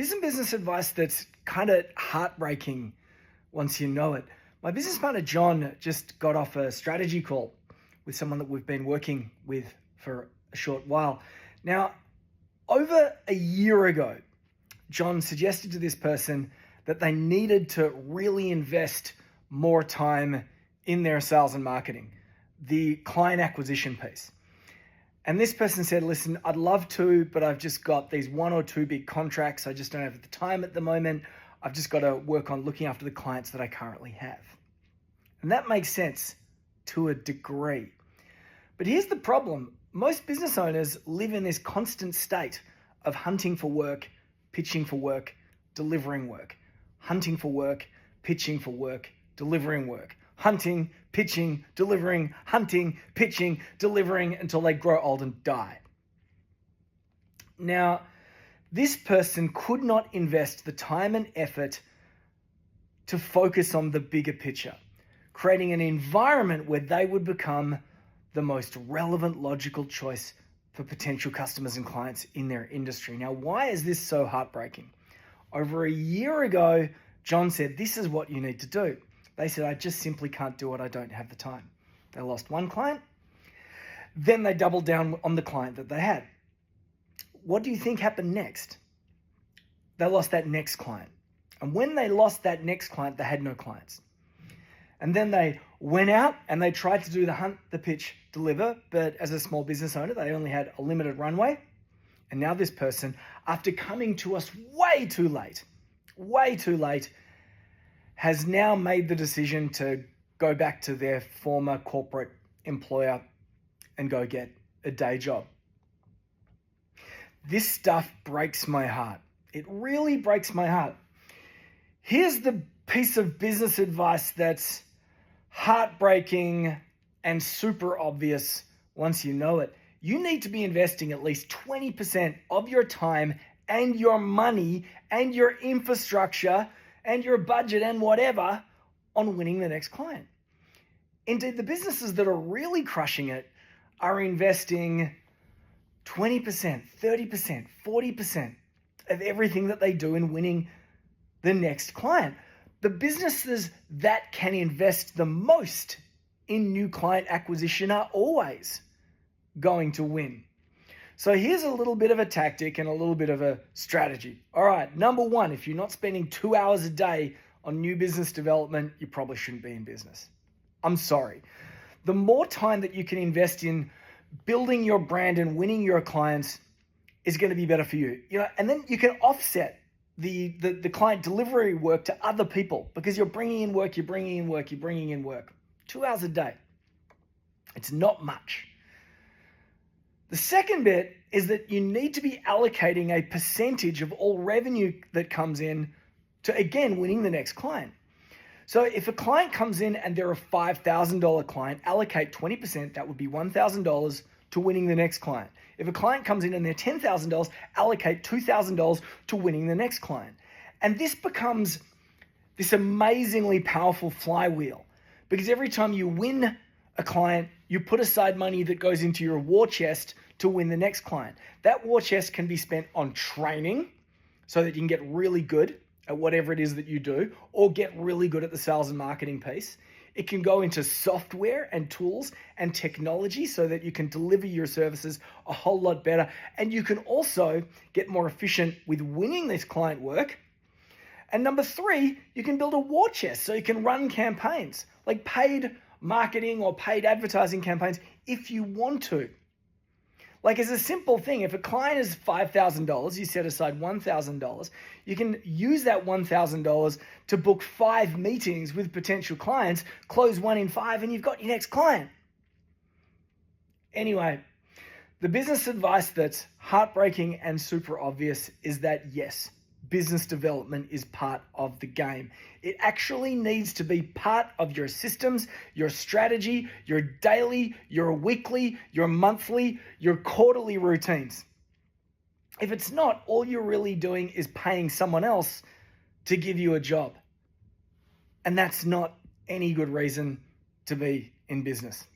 Here's some business advice that's kind of heartbreaking once you know it. My business partner, John, just got off a strategy call with someone that we've been working with for a short while. Now, over a year ago, John suggested to this person that they needed to really invest more time in their sales and marketing, the client acquisition piece. And this person said, listen, I'd love to, but I've just got these one or two big contracts. I just don't have the time at the moment. I've just got to work on looking after the clients that I currently have. And that makes sense to a degree. But here's the problem. Most business owners live in this constant state of hunting for work, pitching for work, delivering work. Hunting for work, pitching for work, delivering work. Hunting, pitching, delivering, hunting, pitching, delivering until they grow old and die. Now, this person could not invest the time and effort to focus on the bigger picture, creating an environment where they would become the most relevant, logical choice for potential customers and clients in their industry. Now, why is this so heartbreaking? Over a year ago, John said, this is what you need to do. They said, I just simply can't do it. I don't have the time. They lost one client. Then they doubled down on the client that they had. What do you think happened next? They lost that next client. And when they lost that next client, they had no clients. And then they went out and they tried to do the hunt, the pitch, deliver. But as a small business owner, they only had a limited runway. And now this person, after coming to us way too late, has now made the decision to go back to their former corporate employer and go get a day job. This stuff breaks my heart. It really breaks my heart. Here's the piece of business advice that's heartbreaking and super obvious once you know it. You need to be investing at least 20% of your time and your money and your infrastructure and your budget and whatever on winning the next client. Indeed, the businesses that are really crushing it are investing 20%, 30%, 40% of everything that they do in winning the next client. The businesses that can invest the most in new client acquisition are always going to win. So here's a little bit of a tactic and a little bit of a strategy. All right, number one, if you're not spending 2 hours a day on new business development, you probably shouldn't be in business. I'm sorry. The more time that you can invest in building your brand and winning your clients is going to be better for you. And then you can offset the client delivery work to other people because you're bringing in work. 2 hours a day. It's not much. The second bit is that you need to be allocating a percentage of all revenue that comes in to, again, winning the next client. So if a client comes in and they're a $5,000 client, allocate 20%, that would be $1,000 to winning the next client. If a client comes in and they're $10,000, allocate $2,000 to winning the next client. And this becomes this amazingly powerful flywheel because every time you win a client, you put aside money that goes into your war chest to win the next client. That war chest can be spent on training so that you can get really good at whatever it is that you do or get really good at the sales and marketing piece. It can go into software and tools and technology so that you can deliver your services a whole lot better. And you can also get more efficient with winning this client work. And number three, you can build a war chest so you can run campaigns like paid marketing or paid advertising campaigns if you want to. Like as a simple thing, if a client is $5,000, you set aside $1,000, you can use that $1,000 to book 5 meetings with potential clients, close 1 in 5, and you've got your next client. Anyway, the business advice that's heartbreaking and super obvious is that yes, business development is part of the game. It actually needs to be part of your systems, your strategy, your daily, your weekly, your monthly, your quarterly routines. If it's not, all you're really doing is paying someone else to give you a job. And that's not any good reason to be in business.